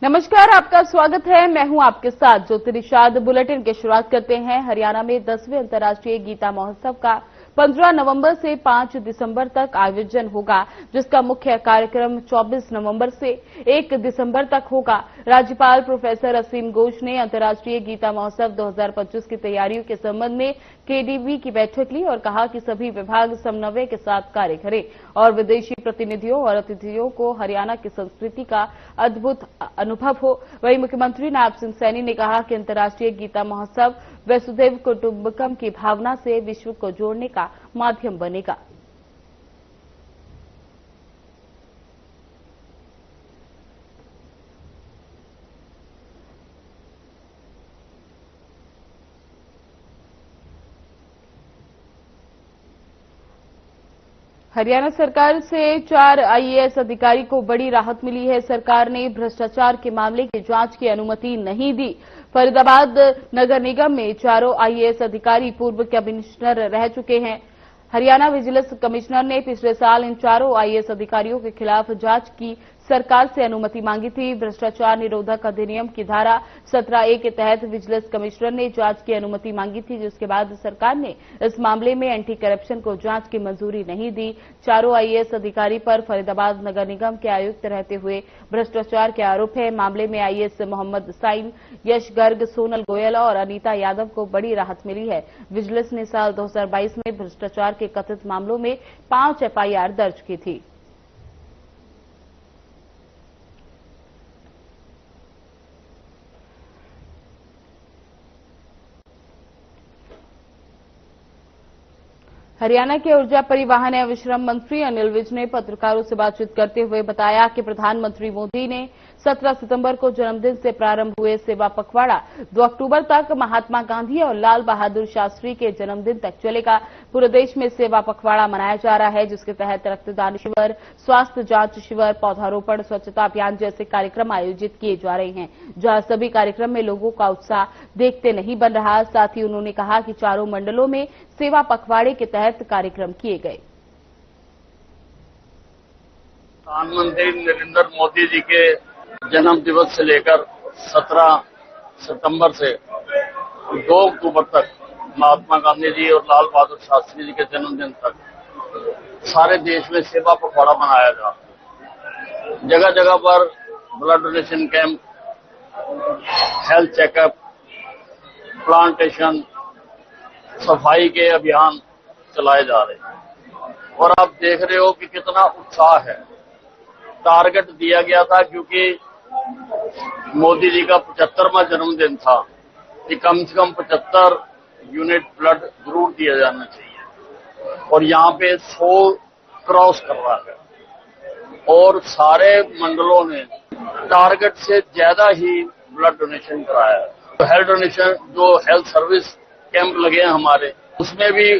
नमस्कार, आपका स्वागत है। मैं हूं आपके साथ ज्योति निषाद। बुलेटिन की शुरुआत करते हैं। हरियाणा में 10वें अंतर्राष्ट्रीय गीता महोत्सव का 15 नवंबर से 5 दिसंबर तक आयोजन होगा, जिसका मुख्य कार्यक्रम 24 नवंबर से 1 दिसंबर तक होगा। राज्यपाल प्रोफेसर असीम घोष ने अंतर्राष्ट्रीय गीता महोत्सव 2025 की तैयारियों के संबंध में केडीबी की बैठक ली और कहा कि सभी विभाग समन्वय के साथ कार्य करें और विदेशी प्रतिनिधियों और अतिथियों को हरियाणा की संस्कृति का अद्भुत अनुभव हो। वहीं मुख्यमंत्री नायब सिंह सैनी ने कहा कि अंतर्राष्ट्रीय गीता महोत्सव वसुधैव कुटुंबकम की भावना से विश्व को जोड़ने का माध्यम बनेगा। हरियाणा सरकार से 4 आईएएस अधिकारी को बड़ी राहत मिली है। सरकार ने भ्रष्टाचार के मामले की जांच की अनुमति नहीं दी। फरीदाबाद नगर निगम में चारों आईएएस अधिकारी पूर्व कमिश्नर रह चुके हैं। हरियाणा विजिलेंस कमिश्नर ने पिछले साल इन चारों आईएएस अधिकारियों के खिलाफ जांच की सरकार से अनुमति मांगी थी। भ्रष्टाचार निरोधक अधिनियम की धारा 17A के तहत विजिलेंस कमिश्नर ने जांच की अनुमति मांगी थी, जिसके बाद सरकार ने इस मामले में एंटी करप्शन को जांच की मंजूरी नहीं दी। चारों आईएएस अधिकारी पर फरीदाबाद नगर निगम के आयुक्त रहते हुए भ्रष्टाचार के आरोप है। मामले में आईएएस मोहम्मद साइम, यश गर्ग, सोनल गोयल और अनीता यादव को बड़ी राहत मिली है। विजिलेंस ने साल 2022 में भ्रष्टाचार के कथित मामलों में 5 एफआईआर दर्ज की थी। हरियाणा के ऊर्जा परिवहन एवं श्रम मंत्री अनिल विज ने पत्रकारों से बातचीत करते हुए बताया कि प्रधानमंत्री मोदी ने 17 सितंबर को जन्मदिन से प्रारंभ हुए सेवा पखवाड़ा 2 अक्टूबर तक महात्मा गांधी और लाल बहादुर शास्त्री के जन्मदिन तक चलेगा। पूरे देश में सेवा पखवाड़ा मनाया जा रहा है, जिसके तहत रक्तदान शिविर, स्वास्थ्य जांच शिविर, पौधारोपण, स्वच्छता अभियान जैसे कार्यक्रम आयोजित किए जा रहे हैं, जहां सभी कार्यक्रम में लोगों का उत्साह देखते नहीं बन रहा। साथ ही उन्होंने कहा कि चारों मंडलों में सेवा पखवाड़े के तहत कार्यक्रम किए गए। प्रधानमंत्री नरेंद्र मोदी जी के जन्म दिवस से लेकर 17 सितंबर से 2 अक्टूबर तक महात्मा गांधी जी और लाल बहादुर शास्त्री जी के जन्मदिन तक सारे देश में सेवा पखवाड़ा मनाया जा रहा है। जगह जगह पर blood donation camp, health checkup, plantation, सफाई के अभियान चलाए जा रहे हैं और आप देख रहे हो कि कितना उत्साह है। टारगेट दिया गया था क्योंकि मोदी जी का 75वां जन्मदिन था कि कम से कम 75 यूनिट ब्लड जरूर दिया जाना चाहिए और यहाँ पे 100 क्रॉस कर रहा है और सारे मंडलों ने टारगेट से ज्यादा ही ब्लड डोनेशन कराया है। तो हेल्थ डोनेशन जो हेल्थ सर्विस कैंप लगे हैं हमारे, उसमें भी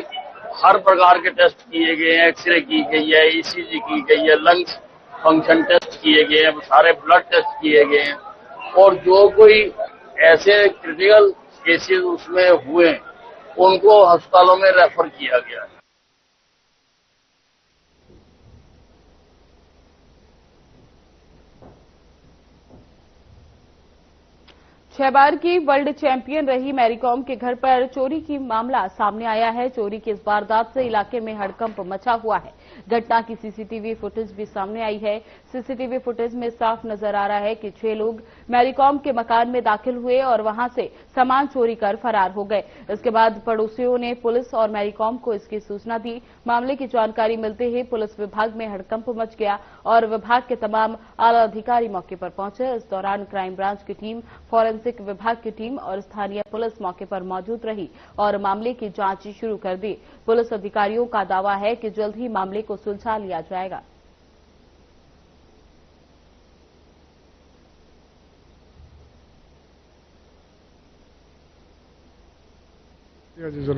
हर प्रकार के टेस्ट किए गए हैं। एक्सरे की गई है, ईसीजी की गई है, लंग्स फंक्शन टेस्ट किए गए हैं, सारे ब्लड टेस्ट किए गए हैं और जो कोई ऐसे क्रिटिकल केसेस उसमें हुए उनको अस्पतालों में रेफर किया गया है। 6 बार की वर्ल्ड चैंपियन रही मैरीकॉम के घर पर चोरी की मामला सामने आया है। चोरी की इस वारदात से इलाके में हड़कंप मचा हुआ है। घटना की सीसीटीवी फुटेज भी सामने आई है। सीसीटीवी फुटेज में साफ नजर आ रहा है कि 6 लोग मैरीकॉम के मकान में दाखिल हुए और वहां से सामान चोरी कर फरार हो गए। इसके बाद पड़ोसियों ने पुलिस और मैरीकॉम को इसकी सूचना दी। मामले की जानकारी मिलते ही पुलिस विभाग में हड़कंप मच गया और विभाग के तमाम आला अधिकारी मौके पर पहुंचे। इस दौरान क्राइम ब्रांच की टीम, फॉरेंसिक विभाग की टीम और स्थानीय पुलिस मौके पर मौजूद रही और मामले की जांच शुरू कर दी। पुलिस अधिकारियों का दावा है कि जल्द ही मामले को सुलझा लिया जाएगा।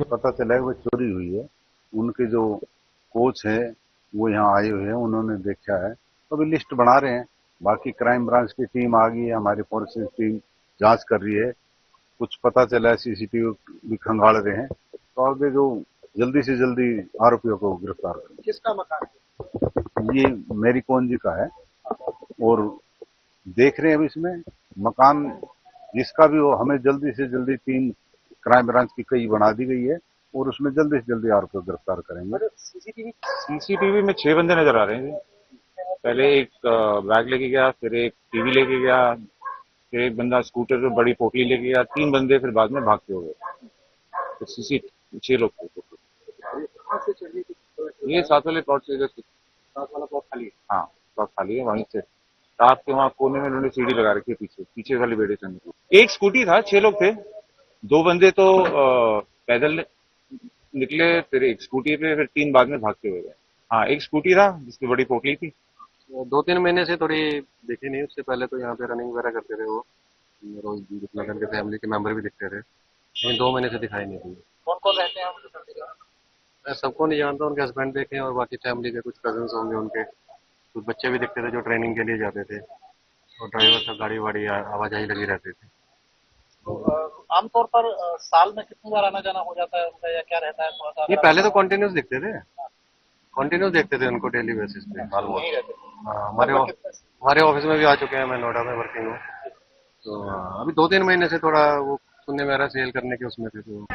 पता चला है वो चोरी हुई है। उनके जो कोच है वो यहाँ आए हुए हैं, उन्होंने देखा है, तो अभी लिस्ट बना रहे हैं। बाकी क्राइम ब्रांच की टीम आ गई है, हमारी फोरेंसिक टीम जांच कर रही है। कुछ पता चला है, सीसीटीवी भी खंगाल रहे हैं, तो आगे जो जल्दी से जल्दी आरोपियों को गिरफ्तार करें। किसका मकान है? ये मेरी कौन जी का है और देख रहे हैं। अब इसमें मकान जिसका भी हो, हमें जल्दी से जल्दी टीम क्राइम ब्रांच की कई बना दी गई है और उसमें जल्दी से जल्दी आरोपी को गिरफ्तार करेंगे। सीसीटीवी में 6 बंदे नजर आ रहे हैं। पहले एक बैग लेके गया, फिर एक टीवी लेके गया, फिर एक बंदा स्कूटर पे बड़ी पोटली लेके गया, 3 बंदे फिर बाद में भागते हो गए। तो सीसी 6 लोग थे। ये 7 वाले प्लॉट से, 7 वाला प्लॉट खाली है। हाँ, प्लॉट खाली है। वहीं से रात के वहाँ कोने में उन्होंने सीढ़ी लगा रखी है, पीछे वाले बेड़े से। एक स्कूटी था, 6 लोग थे। 2 बंदे तो पैदल निकले, फिर एक स्कूटी पे, फिर 3 बाद में भागते हुए गए। हाँ, एक स्कूटी था जिसकी बड़ी पोटली थी। 2-3 महीने से थोड़ी दिखे नहीं। उससे पहले तो यहाँ पे रनिंग वगैरह करते थे वो, रोज नगर के फैमिली के मेंबर भी दिखते थे, लेकिन 2 महीने से दिखाई नहीं दिए। कौन कौन रहते हैं मैं सबको नहीं जानता, उनके हस्बैंड देखे और बाकी फैमिली के कुछ कजन्स होंगे उनके। कुछ बच्चे भी दिखते थे जो ट्रेनिंग के लिए जाते थे, और ड्राइवर का गाड़ी वाड़ी आवाजाही लगी रहती थी। आमतौर पर साल में कितनी बार आना जाना हो जाता है उनका, या क्या रहता है थोड़ा सा? ये पहले तो कंटिन्यूस दिखते थे, कंटिन्यूस देखते थे उनको डेली बेसिस पे ऑलमोस्ट। हमारे ऑफिस में भी आ चुके हैं, मैं नोएडा में वर्किंग हूँ। तो अभी 2-3 महीने से थोड़ा वो सुनने में आ रहा सेल करने के उसमें थे। तो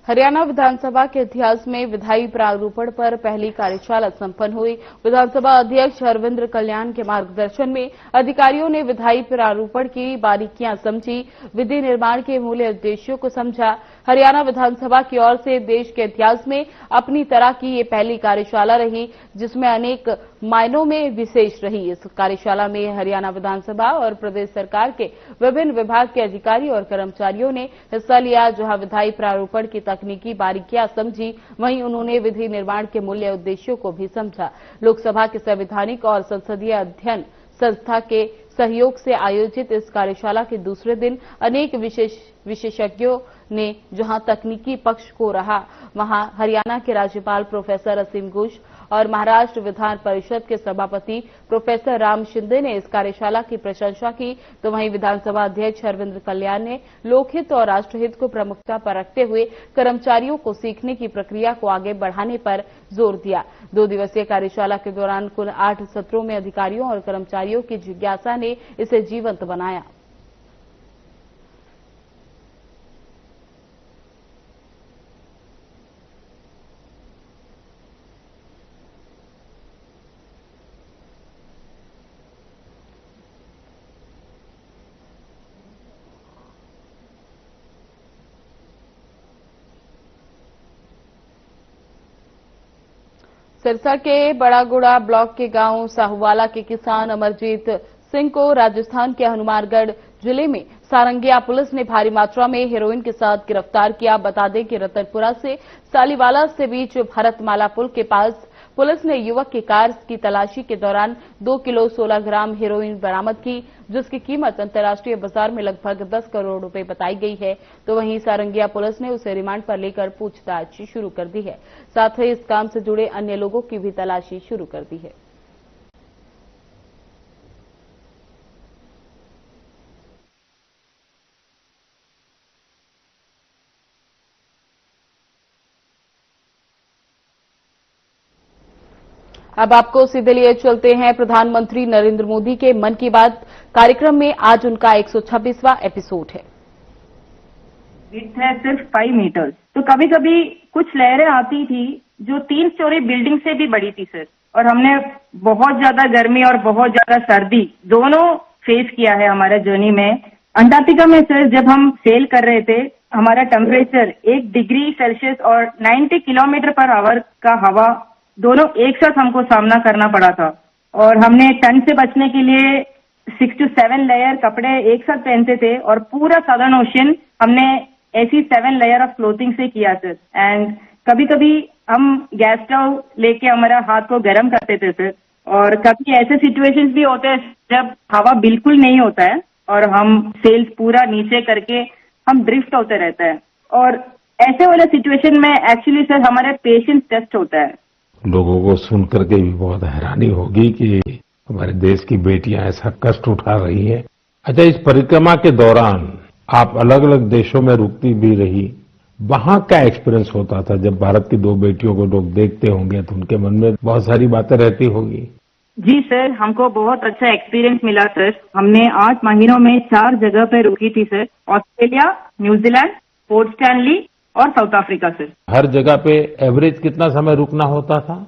हरियाणा विधानसभा के इतिहास में विधायी प्रारूपण पर पहली कार्यशाला संपन्न हुई। विधानसभा अध्यक्ष हरविंद्र कल्याण के मार्गदर्शन में अधिकारियों ने विधायी प्रारूपण की बारीकियां समझी, विधि निर्माण के मूल्य उद्देश्यों को समझा। हरियाणा विधानसभा की ओर से देश के इतिहास में अपनी तरह की ये पहली कार्यशाला रही, जिसमें अनेक मायनों में विशेष रही। इस कार्यशाला में हरियाणा विधानसभा और प्रदेश सरकार के विभिन्न विभाग के अधिकारी और कर्मचारियों ने हिस्सा लिया। जहां विधायी प्रारूपण की तकनीकी बारीकियां समझी, वहीं उन्होंने विधि निर्माण के मूल्य उद्देश्यों को भी समझा। लोकसभा के संवैधानिक और संसदीय अध्ययन संस्था के सहयोग से आयोजित इस कार्यशाला के दूसरे दिन अनेक विशेषज्ञों ने जहां तकनीकी पक्ष को रहा, वहां हरियाणा के राज्यपाल प्रोफेसर असीम घोष और महाराष्ट्र विधान परिषद के सभापति प्रोफेसर राम शिंदे ने इस कार्यशाला की प्रशंसा की, तो वहीं विधानसभा अध्यक्ष हरविंद्र कल्याण ने लोकहित और राष्ट्रहित को प्रमुखता पर रखते हुए कर्मचारियों को सीखने की प्रक्रिया को आगे बढ़ाने पर जोर दिया। 2 दिवसीय कार्यशाला के दौरान कुल 8 सत्रों में अधिकारियों और कर्मचारियों की जिज्ञासा ने इसे जीवंत बनाया। सिरसा के बड़ागुड़ा ब्लॉक के गांव साहूवाला के किसान अमरजीत सिंह को राजस्थान के हनुमानगढ़ जिले में सारंगिया पुलिस ने भारी मात्रा में हेरोइन के साथ गिरफ्तार किया। बता दें कि रतनपुरा से सालीवाला से बीच भरतमाला पुल के पास पुलिस ने युवक की कार की तलाशी के दौरान 2 किलो 16 ग्राम हेरोइन बरामद की, जिसकी कीमत अंतर्राष्ट्रीय बाजार में लगभग 10 करोड़ रुपए बताई गई है। तो वहीं सारंगिया पुलिस ने उसे रिमांड पर लेकर पूछताछ शुरू कर दी है। साथ ही इस काम से जुड़े अन्य लोगों की भी तलाशी शुरू कर दी है। अब आपको सीधे लिए चलते हैं प्रधानमंत्री नरेंद्र मोदी के मन की बात कार्यक्रम में। आज उनका 126वां एपिसोड है। विड्थ है सिर्फ 5 मीटर्स। तो कभी कभी कुछ लहरें आती थी जो 3 स्टोरी बिल्डिंग से भी बड़ी थी सर, और हमने बहुत ज्यादा गर्मी और बहुत ज्यादा सर्दी दोनों फेस किया है हमारे जर्नी में। अंटार्कटिका में सर जब हम सेल कर रहे थे, हमारा टेम्परेचर 1 डिग्री सेल्सियस और 90 किलोमीटर पर आवर का हवा दोनों एक साथ हमको सामना करना पड़ा था। और हमने ठंड से बचने के लिए 6 to 7 लेयर कपड़े एक साथ पहनते थे, और पूरा सदर्न ओशन हमने ऐसी 7 लेयर ऑफ क्लोथिंग से किया सर। एंड कभी कभी हम गैस स्टोव लेके हमारा हाथ को गर्म करते थे सर, और कभी ऐसे सिचुएशंस भी होते हैं जब हवा बिल्कुल नहीं होता है और हम सेल्स पूरा नीचे करके हम ड्रिफ्ट होते रहते हैं। और ऐसे वाले सिचुएशन में एक्चुअली सर हमारा पेशेंस टेस्ट होता है। लोगों को सुन करके भी बहुत हैरानी होगी कि हमारे देश की बेटियां ऐसा कष्ट उठा रही हैं। अच्छा, इस परिक्रमा के दौरान आप अलग अलग देशों में रुकती भी रही, वहां क्या एक्सपीरियंस होता था जब भारत की दो बेटियों को लोग देखते होंगे तो उनके मन में बहुत सारी बातें रहती होगी। जी सर, हमको बहुत अच्छा एक्सपीरियंस मिला सर। हमने 8 महीनों में 4 जगह पे रुकी थी sir. Australia, New Zealand, port Stanley और साउथ अफ्रीका सर। हर जगह पे एवरेज कितना समय रुकना होता था?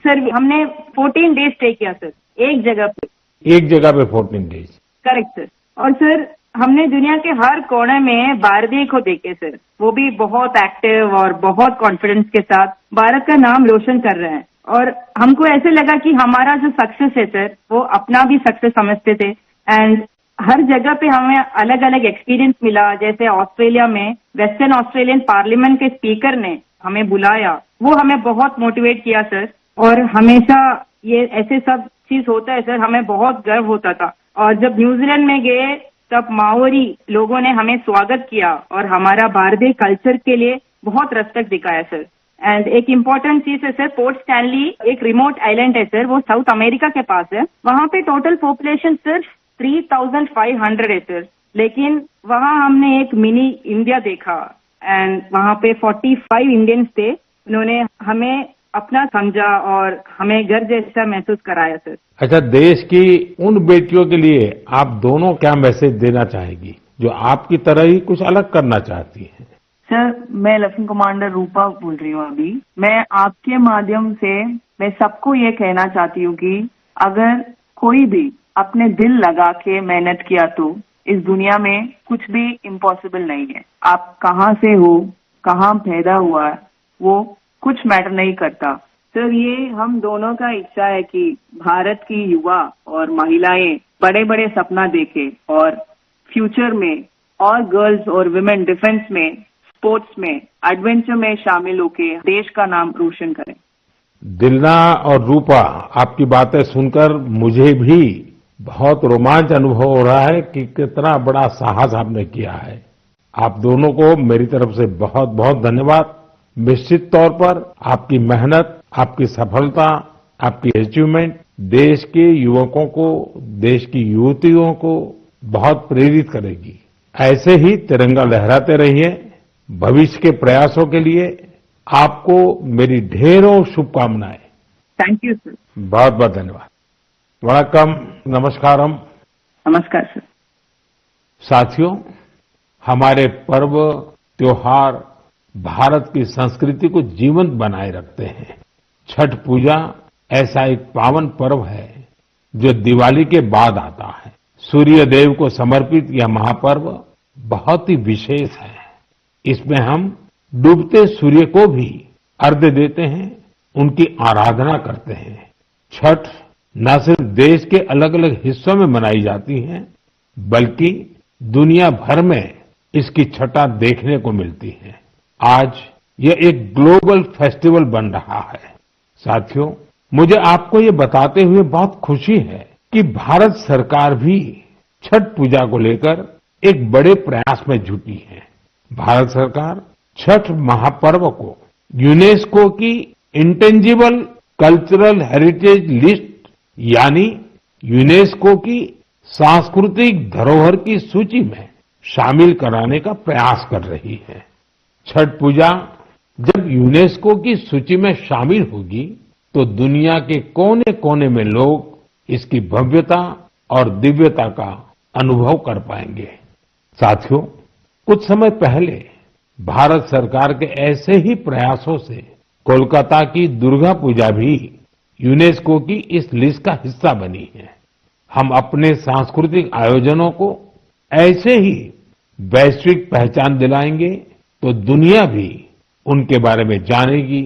सर हमने 14 डेज स्टे किया सर, एक जगह पे। एक जगह पे 14 डेज? Correct sir. और सर हमने दुनिया के हर कोने में भारतीय को देखे सर, वो भी बहुत एक्टिव और बहुत कॉन्फिडेंस के साथ भारत का नाम रोशन कर रहे हैं। और हमको ऐसे लगा कि हमारा जो सक्सेस है सर, वो अपना भी सक्सेस समझते थे। एंड हर जगह पे हमें अलग अलग एक्सपीरियंस मिला। जैसे ऑस्ट्रेलिया में वेस्टर्न ऑस्ट्रेलियन पार्लियामेंट के स्पीकर ने हमें बुलाया, वो हमें बहुत मोटिवेट किया सर। और हमेशा ये ऐसे सब चीज होता है सर, हमें बहुत गर्व होता था। और जब न्यूजीलैंड में गए तब माओरी लोगों ने हमें स्वागत किया और हमारा भारतीय कल्चर के लिए बहुत रेस्पेक्ट दिखाया सर। एंड एक इम्पोर्टेंट चीज है सर, पोर्ट स्टैनली एक रिमोट आइलैंड है सर, वो साउथ अमेरिका के पास है। वहां पे टोटल पॉपुलेशन सिर्फ 3500 है सर, लेकिन वहां हमने एक मिनी इंडिया देखा। एंड वहां पे 45 इंडियंस थे। उन्होंने हमें अपना समझा और हमें घर जैसा महसूस कराया सर। अच्छा, देश की उन बेटियों के लिए आप दोनों क्या मैसेज देना चाहेगी जो आपकी तरह ही कुछ अलग करना चाहती हैं? सर, मैं लेफ्टिनेंट कमांडर रूपा बोल रही हूँ अभी। मैं आपके माध्यम से मैं सबको ये कहना चाहती हूँ कि अगर कोई भी अपने दिल लगा के मेहनत किया तो इस दुनिया में कुछ भी इम्पॉसिबल नहीं है। आप कहाँ से हो, कहाँ पैदा हुआ, वो कुछ मैटर नहीं करता। सर ये हम दोनों का इच्छा है कि भारत की युवा और महिलाएं बड़े बड़े सपना देखें और फ्यूचर में और गर्ल्स और विमेन डिफेंस में, स्पोर्ट्स में, एडवेंचर में शामिल होके देश का नाम रोशन करें। दिलना और रूपा, आपकी बातें सुनकर मुझे भी बहुत रोमांच अनुभव हो रहा है कि कितना बड़ा साहस आपने किया है। आप दोनों को मेरी तरफ से बहुत बहुत धन्यवाद। निश्चित तौर पर आपकी मेहनत, आपकी सफलता, आपकी अचीवमेंट देश के युवकों को, देश की युवतियों को बहुत प्रेरित करेगी। ऐसे ही तिरंगा लहराते रहिए। भविष्य के प्रयासों के लिए आपको मेरी ढेरों शुभकामनाएं। Thank you sir. बहुत बहुत धन्यवाद। वणक्कम, नमस्कारम। नमस्कार सर। साथियों, हमारे पर्व त्योहार भारत की संस्कृति को जीवंत बनाए रखते हैं। छठ पूजा ऐसा एक पावन पर्व है जो दिवाली के बाद आता है। सूर्य देव को समर्पित यह महापर्व बहुत ही विशेष है। इसमें हम डूबते सूर्य को भी अर्घ्य देते हैं, उनकी आराधना करते हैं। छठ न सिर्फ देश के अलग अलग हिस्सों में मनाई जाती है, बल्कि दुनिया भर में इसकी छठा देखने को मिलती है। आज यह एक ग्लोबल फेस्टिवल बन रहा है। साथियों, मुझे आपको ये बताते हुए बहुत खुशी है कि भारत सरकार भी छठ पूजा को लेकर एक बड़े प्रयास में जुटी है। भारत सरकार छठ महापर्व को यूनेस्को की इंटेंजिबल कल्चरल हेरिटेज लिस्ट यानी यूनेस्को की सांस्कृतिक धरोहर की सूची में शामिल कराने का प्रयास कर रही है। छठ पूजा जब यूनेस्को की सूची में शामिल होगी तो दुनिया के कोने कोने में लोग इसकी भव्यता और दिव्यता का अनुभव कर पाएंगे। साथियों, कुछ समय पहले भारत सरकार के ऐसे ही प्रयासों से कोलकाता की दुर्गा पूजा भी यूनेस्को की इस लिस्ट का हिस्सा बनी है। हम अपने सांस्कृतिक आयोजनों को ऐसे ही वैश्विक पहचान दिलाएंगे तो दुनिया भी उनके बारे में जानेगी,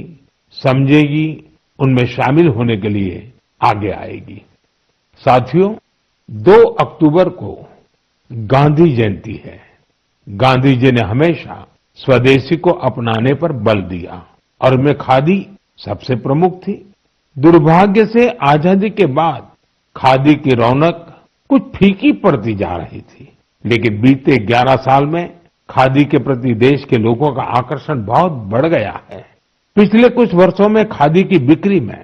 समझेगी, उनमें शामिल होने के लिए आगे आएगी। साथियों, 2 अक्टूबर को गांधी जयंती है। गांधी जी ने हमेशा स्वदेशी को अपनाने पर बल दिया और उनमें खादी सबसे प्रमुख थी। दुर्भाग्य से आजादी के बाद खादी की रौनक कुछ फीकी पड़ती जा रही थी, लेकिन बीते 11 साल में खादी के प्रति देश के लोगों का आकर्षण बहुत बढ़ गया है। पिछले कुछ वर्षों में खादी की बिक्री में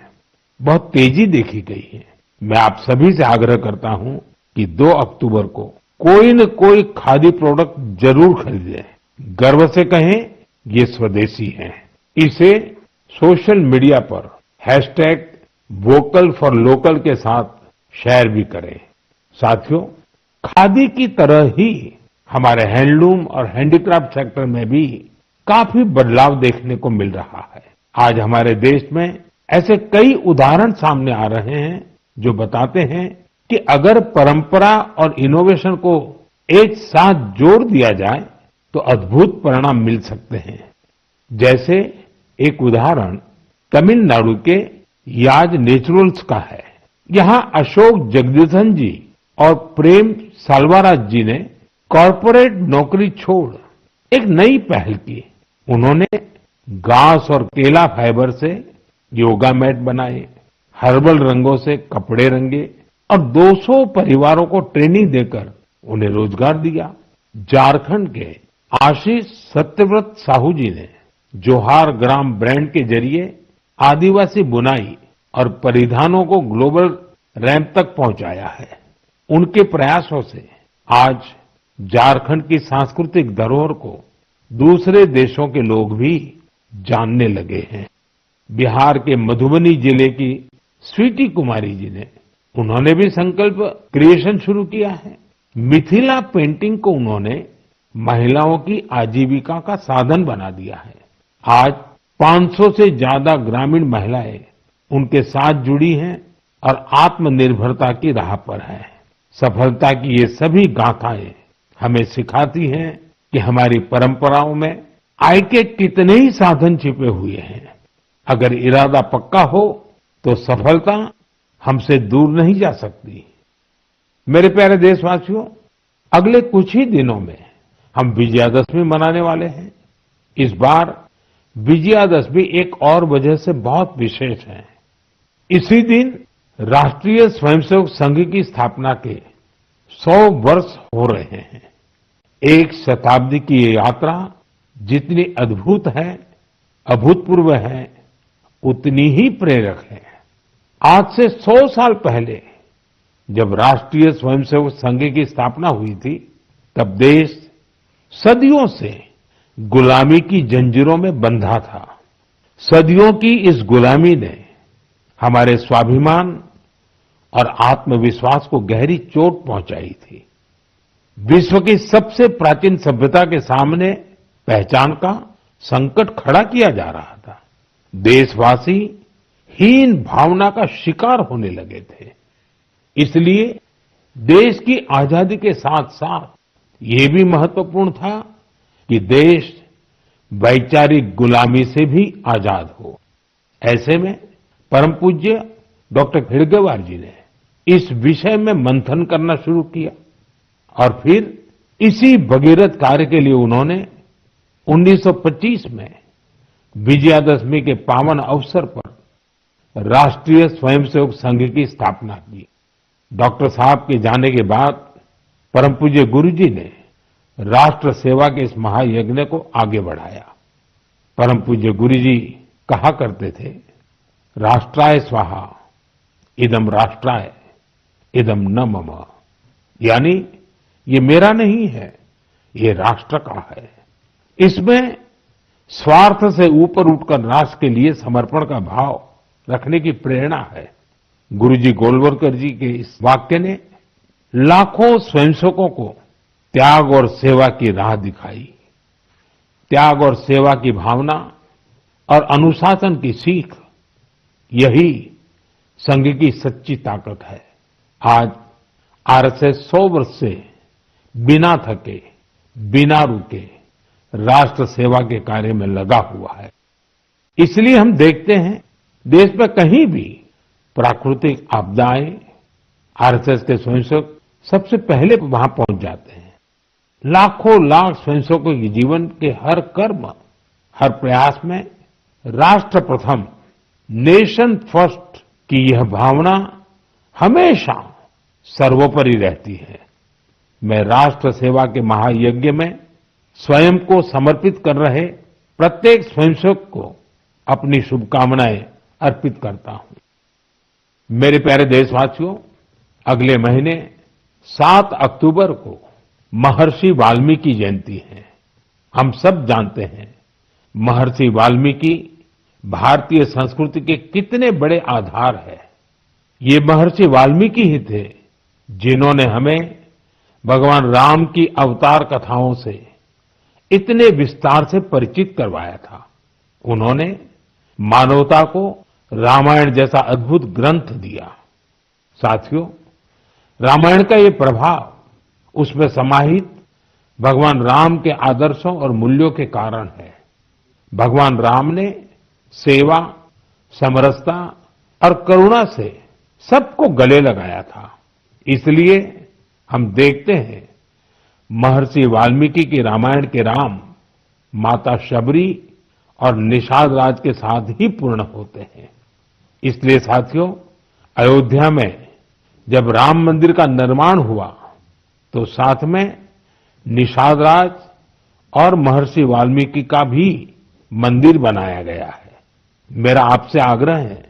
बहुत तेजी देखी गई है। मैं आप सभी से आग्रह करता हूं कि 2 अक्टूबर को कोई न कोई खादी प्रोडक्ट जरूर खरीदें। गर्व से कहें, ये स्वदेशी हैं। इसे सोशल मीडिया पर #वोकल फॉर लोकल के साथ शेयर भी करें। साथियों, खादी की तरह ही हमारे हैंडलूम और हैंडीक्राफ्ट सेक्टर में भी काफी बदलाव देखने को मिल रहा है। आज हमारे देश में ऐसे कई उदाहरण सामने आ रहे हैं जो बताते हैं कि अगर परंपरा और इनोवेशन को एक साथ जोड़ दिया जाए तो अद्भुत परिणाम मिल सकते हैं। जैसे एक उदाहरण तमिलनाडु के याज नेचुरल्स का है। यहाँ अशोक जगदीशन जी और प्रेम साल्वाराज जी ने कॉर्पोरेट नौकरी छोड़ एक नई पहल की। उन्होंने घास और केला फाइबर से योगा मैट बनाए, हर्बल रंगों से कपड़े रंगे और 200 परिवारों को ट्रेनिंग देकर उन्हें रोजगार दिया। झारखंड के आशीष सत्यव्रत साहू जी ने जोहार ग्राम ब्रांड के जरिए आदिवासी बुनाई और परिधानों को ग्लोबल रैंप तक पहुंचाया है। उनके प्रयासों से आज झारखंड की सांस्कृतिक धरोहर को दूसरे देशों के लोग भी जानने लगे हैं। बिहार के मधुबनी जिले की स्वीटी कुमारी जी ने उन्होंने भी संकल्प क्रिएशन शुरू किया है। मिथिला पेंटिंग को उन्होंने महिलाओं की आजीविका का साधन बना दिया है। आज 500 से ज्यादा ग्रामीण महिलाएं उनके साथ जुड़ी हैं और आत्मनिर्भरता की राह पर हैं। सफलता की ये सभी गाथाएं हमें सिखाती हैं कि हमारी परंपराओं में आय के कितने ही साधन छिपे हुए हैं। अगर इरादा पक्का हो तो सफलता हमसे दूर नहीं जा सकती। मेरे प्यारे देशवासियों, अगले कुछ ही दिनों में हम विजयादशमी मनाने वाले हैं। इस बार विजयादशमी एक और वजह से बहुत विशेष है। इसी दिन राष्ट्रीय स्वयंसेवक संघ की स्थापना के 100 वर्ष हो रहे हैं। एक शताब्दी की ये यात्रा जितनी अद्भुत है, अभूतपूर्व है, उतनी ही प्रेरक है। आज से 100 साल पहले जब राष्ट्रीय स्वयंसेवक संघ की स्थापना हुई थी, तब देश सदियों से गुलामी की जंजीरों में बंधा था। सदियों की इस गुलामी ने हमारे स्वाभिमान और आत्मविश्वास को गहरी चोट पहुंचाई थी। विश्व की सबसे प्राचीन सभ्यता के सामने पहचान का संकट खड़ा किया जा रहा था। देशवासी हीन भावना का शिकार होने लगे थे। इसलिए देश की आजादी के साथ साथ ये भी महत्वपूर्ण था कि देश वैचारिक गुलामी से भी आजाद हो। ऐसे में परम पूज्य डॉक्टर हेडगेवार जी ने इस विषय में मंथन करना शुरू किया और फिर इसी भगीरथ कार्य के लिए उन्होंने 1925 में विजयादशमी के पावन अवसर पर राष्ट्रीय स्वयंसेवक संघ की स्थापना की। डॉक्टर साहब के जाने के बाद परम पूज्य गुरु जी ने राष्ट्र सेवा के इस महायज्ञ को आगे बढ़ाया। परम पूज्य गुरु जी कहा करते थे, राष्ट्राय स्वाहा इदम राष्ट्राय इदम न मम। यानी ये मेरा नहीं है, ये राष्ट्र का है। इसमें स्वार्थ से ऊपर उठकर राष्ट्र के लिए समर्पण का भाव रखने की प्रेरणा है। गुरुजी गोलवलकर जी के इस वाक्य ने लाखों स्वयंसेवकों को त्याग और सेवा की राह दिखाई। त्याग और सेवा की भावना और अनुशासन की सीख, यही संघ की सच्ची ताकत है। आज आरएसएस 100 वर्ष से बिना थके, बिना रुके राष्ट्र सेवा के कार्य में लगा हुआ है। इसलिए हम देखते हैं देश में कहीं भी प्राकृतिक आपदाएं, आरएसएस के स्वयंसेवक सबसे पहले वहां पहुंच जाते हैं। लाखों लाख स्वयंसेवकों के जीवन के हर कर्म, हर प्रयास में राष्ट्र प्रथम, नेशन फर्स्ट की यह भावना हमेशा सर्वोपरि रहती है। मैं राष्ट्र सेवा के महायज्ञ में स्वयं को समर्पित कर रहे प्रत्येक स्वयंसेवक को अपनी शुभकामनाएं अर्पित करता हूं। मेरे प्यारे देशवासियों, अगले महीने 7 अक्टूबर को महर्षि वाल्मीकि जयंती है। हम सब जानते हैं महर्षि वाल्मीकि भारतीय संस्कृति के कितने बड़े आधार है। ये महर्षि वाल्मीकि ही थे जिन्होंने हमें भगवान राम की अवतार कथाओं से इतने विस्तार से परिचित करवाया था। उन्होंने मानवता को रामायण जैसा अद्भुत ग्रंथ दिया। साथियों, रामायण का ये प्रभाव उसमें समाहित भगवान राम के आदर्शों और मूल्यों के कारण है। भगवान राम ने सेवा, समरसता और करुणा से सबको गले लगाया था। इसलिए हम देखते हैं महर्षि वाल्मीकि की रामायण के राम माता शबरी और निषाद राज के साथ ही पूर्ण होते हैं। इसलिए साथियों, अयोध्या में जब राम मंदिर का निर्माण हुआ तो साथ में निषाद राज और महर्षि वाल्मीकि का भी मंदिर बनाया गया है। मेरा आपसे आग्रह है,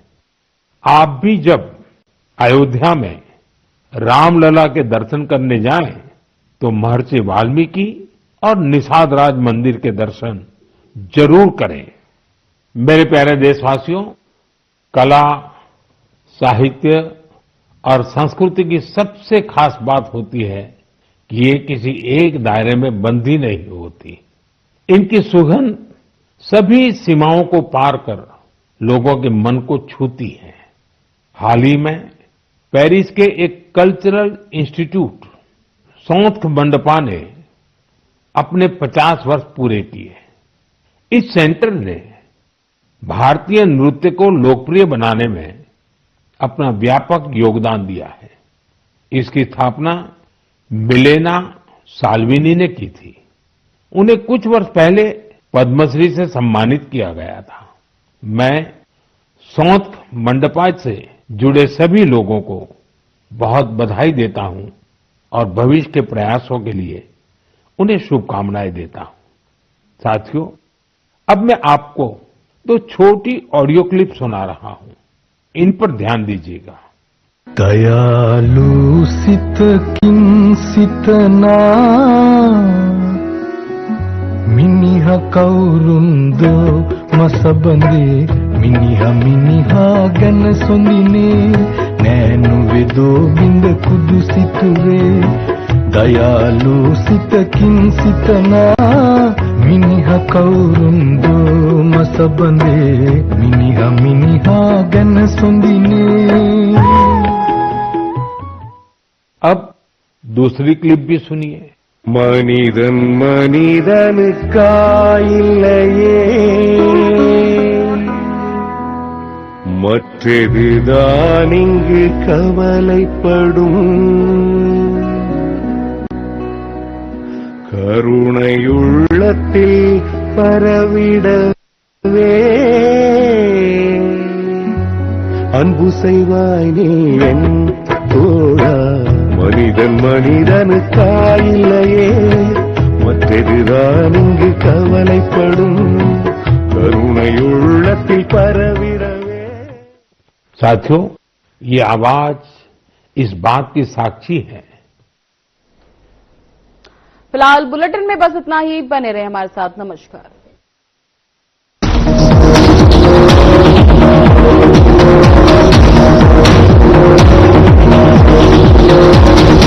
आप भी जब अयोध्या में रामलला के दर्शन करने जाएं तो महर्षि वाल्मीकि और निषाद राज मंदिर के दर्शन जरूर करें। मेरे प्यारे देशवासियों, कला, साहित्य और संस्कृति की सबसे खास बात होती है कि ये किसी एक दायरे में बंधी नहीं होती। इनकी सुगंध सभी सीमाओं को पार कर लोगों के मन को छूती है। हाल ही में पेरिस के एक कल्चरल इंस्टीट्यूट सौंथ मंडपा ने अपने 50 वर्ष पूरे किए। इस सेंटर ने भारतीय नृत्य को लोकप्रिय बनाने में अपना व्यापक योगदान दिया है। इसकी स्थापना मिलेना साल्विनी ने की थी। उन्हें कुछ वर्ष पहले पद्मश्री से सम्मानित किया गया था। मैं सौंथ मंडपा से जुड़े सभी लोगों को बहुत बधाई देता हूं और भविष्य के प्रयासों के लिए उन्हें शुभकामनाएं देता हूं। साथियों, अब मैं आपको 2 छोटी ऑडियो क्लिप सुना रहा हूं। इन पर ध्यान दीजिएगा। दयालु सित किंसितना मिनिह कौरुंदो मसबंदे मिनिह गन सोंदिने नैनु वेदो बिंद कुदुसितुरे दयालु सित किंसितना मिनिह कौरुंदो मसबंदे मिनिह गन सोंदिने। अब दूसरी क्लिप भी सुनिए। மனிதன் மனிதனுக்காயில்லையே மற்றதுதான் இங்கு கவலைப்படும் கருணையுள்ளத்தில் பரவிடவே அன்பு செய்வாய் நீ என் தோழா மனிதன் மனிதனுக்காயில்லையே மற்றதுதான் இங்கு கவலைப்படும் கருணையுள்ளத்தில் பரவிடவே। साथियों, ये आवाज इस बात की साक्षी है। फिलहाल बुलेटिन में बस इतना ही। बने रहे हमारे साथ। नमस्कार।